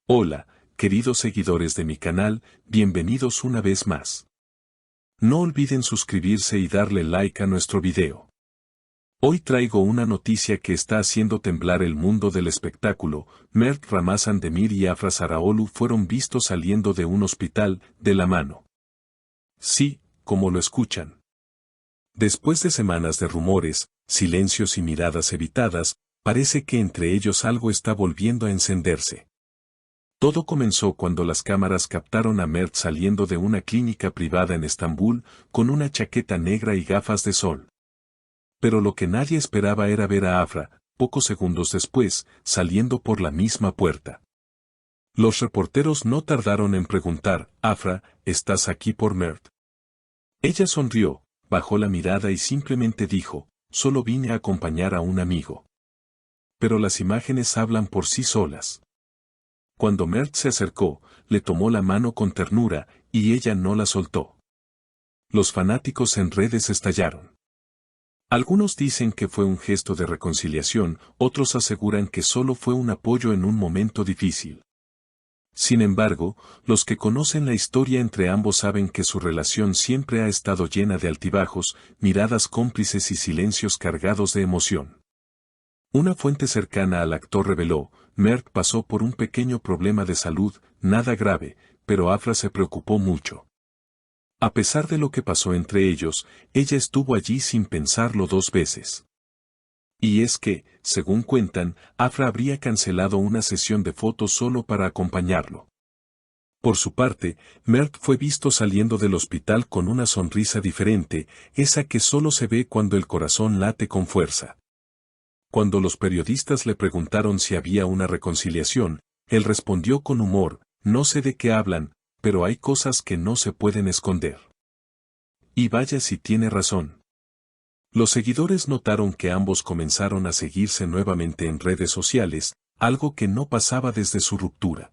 Hola, queridos seguidores de mi canal, bienvenidos una vez más. No olviden suscribirse y darle like a nuestro video. Hoy traigo una noticia que está haciendo temblar el mundo del espectáculo. Mert Ramazan-Demir y Afra Saraaolu fueron vistos saliendo de un hospital, de la mano. Sí, como lo escuchan. Después de semanas de rumores, silencios y miradas evitadas, parece que entre ellos algo está volviendo a encenderse. Todo comenzó cuando las cámaras captaron a Mert saliendo de una clínica privada en Estambul, con una chaqueta negra y gafas de sol. Pero lo que nadie esperaba era ver a Afra, pocos segundos después, saliendo por la misma puerta. Los reporteros no tardaron en preguntar: Afra, ¿estás aquí por Mert? Ella sonrió, bajó la mirada y simplemente dijo: solo vine a acompañar a un amigo. Pero las imágenes hablan por sí solas. Cuando Mert se acercó, le tomó la mano con ternura, y ella no la soltó. Los fanáticos en redes estallaron. Algunos dicen que fue un gesto de reconciliación, otros aseguran que solo fue un apoyo en un momento difícil. Sin embargo, los que conocen la historia entre ambos saben que su relación siempre ha estado llena de altibajos, miradas cómplices y silencios cargados de emoción. Una fuente cercana al actor reveló: Mert pasó por un pequeño problema de salud, nada grave, pero Afra se preocupó mucho. A pesar de lo que pasó entre ellos, ella estuvo allí sin pensarlo dos veces. Y es que, según cuentan, Afra habría cancelado una sesión de fotos solo para acompañarlo. Por su parte, Mert fue visto saliendo del hospital con una sonrisa diferente, esa que solo se ve cuando el corazón late con fuerza. Cuando los periodistas le preguntaron si había una reconciliación, él respondió con humor: no sé de qué hablan, pero hay cosas que no se pueden esconder. Y vaya si tiene razón. Los seguidores notaron que ambos comenzaron a seguirse nuevamente en redes sociales, algo que no pasaba desde su ruptura.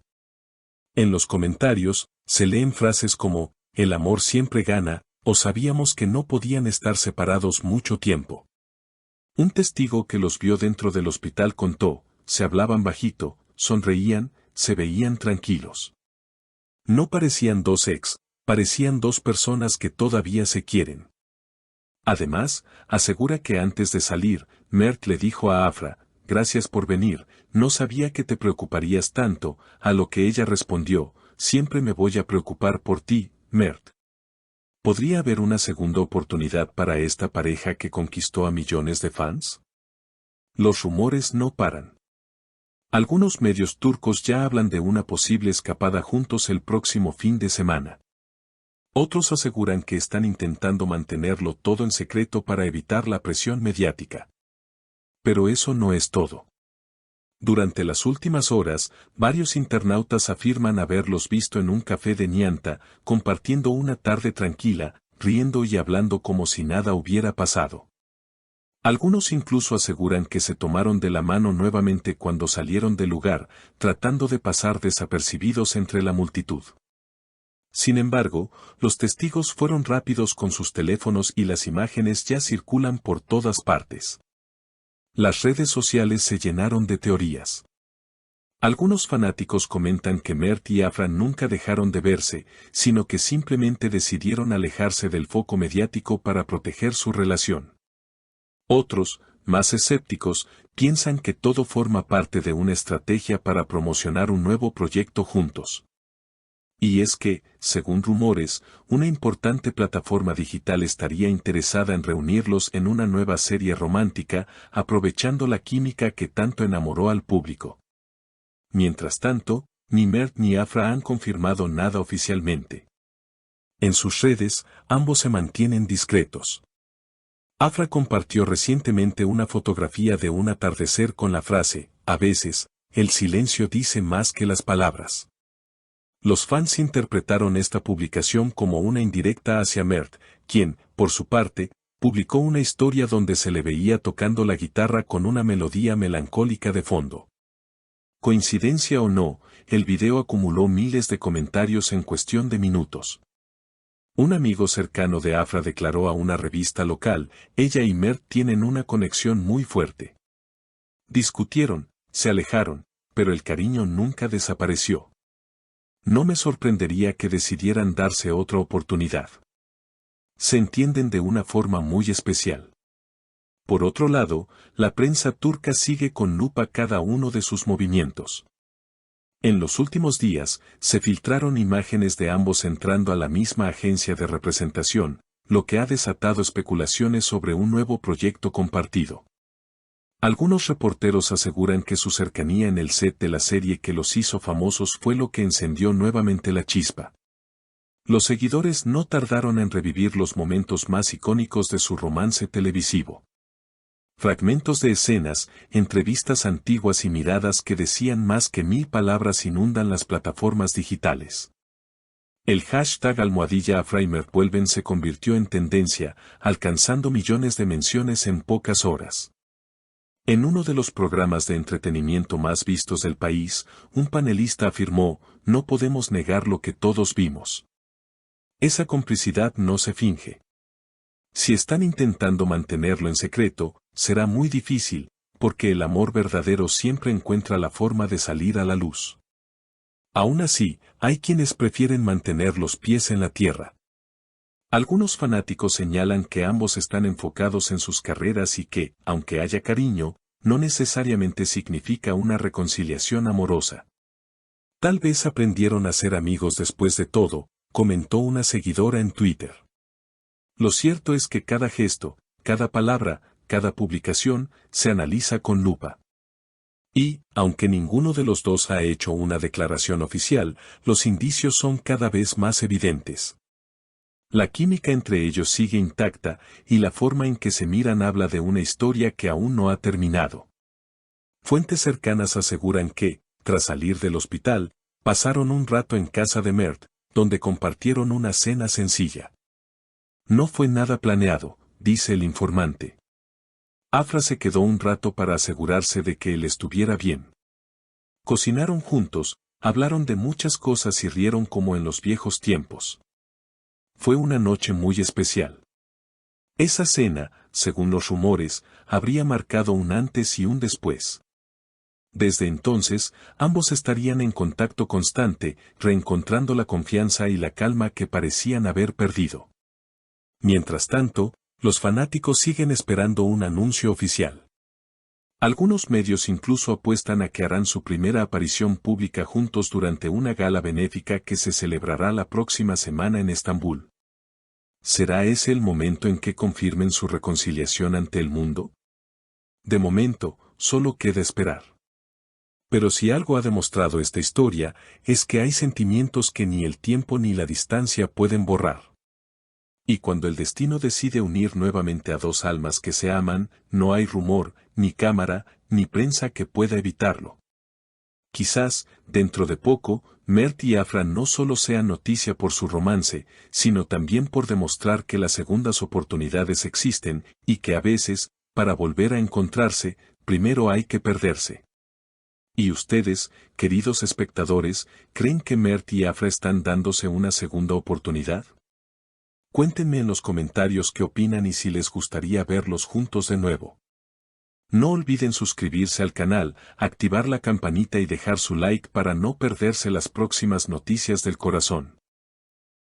En los comentarios, se leen frases como: el amor siempre gana, o sabíamos que no podían estar separados mucho tiempo. Un testigo que los vio dentro del hospital contó: se hablaban bajito, sonreían, se veían tranquilos. No parecían dos ex, parecían dos personas que todavía se quieren. Además, asegura que antes de salir, Mert le dijo a Afra: gracias por venir, no sabía que te preocuparías tanto, a lo que ella respondió: siempre me voy a preocupar por ti, Mert. ¿Podría haber una segunda oportunidad para esta pareja que conquistó a millones de fans? Los rumores no paran. Algunos medios turcos ya hablan de una posible escapada juntos el próximo fin de semana. Otros aseguran que están intentando mantenerlo todo en secreto para evitar la presión mediática. Pero eso no es todo. Durante las últimas horas, varios internautas afirman haberlos visto en un café de Nianta, compartiendo una tarde tranquila, riendo y hablando como si nada hubiera pasado. Algunos incluso aseguran que se tomaron de la mano nuevamente cuando salieron del lugar, tratando de pasar desapercibidos entre la multitud. Sin embargo, los testigos fueron rápidos con sus teléfonos y las imágenes ya circulan por todas partes. Las redes sociales se llenaron de teorías. Algunos fanáticos comentan que Mert y Afra nunca dejaron de verse, sino que simplemente decidieron alejarse del foco mediático para proteger su relación. Otros, más escépticos, piensan que todo forma parte de una estrategia para promocionar un nuevo proyecto juntos. Y es que, según rumores, una importante plataforma digital estaría interesada en reunirlos en una nueva serie romántica, aprovechando la química que tanto enamoró al público. Mientras tanto, ni Mert ni Afra han confirmado nada oficialmente. En sus redes, ambos se mantienen discretos. Afra compartió recientemente una fotografía de un atardecer con la frase: a veces, el silencio dice más que las palabras. Los fans interpretaron esta publicación como una indirecta hacia Mert, quien, por su parte, publicó una historia donde se le veía tocando la guitarra con una melodía melancólica de fondo. Coincidencia o no, el video acumuló miles de comentarios en cuestión de minutos. Un amigo cercano de Afra declaró a una revista local: ella y Mert tienen una conexión muy fuerte. Discutieron, se alejaron, pero el cariño nunca desapareció. No me sorprendería que decidieran darse otra oportunidad. Se entienden de una forma muy especial. Por otro lado, la prensa turca sigue con lupa cada uno de sus movimientos. En los últimos días, se filtraron imágenes de ambos entrando a la misma agencia de representación, lo que ha desatado especulaciones sobre un nuevo proyecto compartido. Algunos reporteros aseguran que su cercanía en el set de la serie que los hizo famosos fue lo que encendió nuevamente la chispa. Los seguidores no tardaron en revivir los momentos más icónicos de su romance televisivo. Fragmentos de escenas, entrevistas antiguas y miradas que decían más que 1000 palabras inundan las plataformas digitales. El hashtag #AfraimerVuelven se convirtió en tendencia, alcanzando millones de menciones en pocas horas. En uno de los programas de entretenimiento más vistos del país, un panelista afirmó: "No podemos negar lo que todos vimos. Esa complicidad no se finge. Si están intentando mantenerlo en secreto, será muy difícil, porque el amor verdadero siempre encuentra la forma de salir a la luz". Aún así, hay quienes prefieren mantener los pies en la tierra. Algunos fanáticos señalan que ambos están enfocados en sus carreras y que, aunque haya cariño, no necesariamente significa una reconciliación amorosa. Tal vez aprendieron a ser amigos después de todo, comentó una seguidora en Twitter. Lo cierto es que cada gesto, cada palabra, cada publicación, se analiza con lupa. Y, aunque ninguno de los dos ha hecho una declaración oficial, los indicios son cada vez más evidentes. La química entre ellos sigue intacta, y la forma en que se miran habla de una historia que aún no ha terminado. Fuentes cercanas aseguran que, tras salir del hospital, pasaron un rato en casa de Mert, donde compartieron una cena sencilla. No fue nada planeado, dice el informante. Afra se quedó un rato para asegurarse de que él estuviera bien. Cocinaron juntos, hablaron de muchas cosas y rieron como en los viejos tiempos. Fue una noche muy especial. Esa cena, según los rumores, habría marcado un antes y un después. Desde entonces, ambos estarían en contacto constante, reencontrando la confianza y la calma que parecían haber perdido. Mientras tanto, los fanáticos siguen esperando un anuncio oficial. Algunos medios incluso apuestan a que harán su primera aparición pública juntos durante una gala benéfica que se celebrará la próxima semana en Estambul. ¿Será ese el momento en que confirmen su reconciliación ante el mundo? De momento, solo queda esperar. Pero si algo ha demostrado esta historia, es que hay sentimientos que ni el tiempo ni la distancia pueden borrar. Y cuando el destino decide unir nuevamente a dos almas que se aman, no hay rumor, ni cámara, ni prensa que pueda evitarlo. Quizás, dentro de poco, Mert y Afra no solo sean noticia por su romance, sino también por demostrar que las segundas oportunidades existen, y que a veces, para volver a encontrarse, primero hay que perderse. ¿Y ustedes, queridos espectadores, creen que Mert y Afra están dándose una segunda oportunidad? Cuéntenme en los comentarios qué opinan y si les gustaría verlos juntos de nuevo. No olviden suscribirse al canal, activar la campanita y dejar su like para no perderse las próximas noticias del corazón.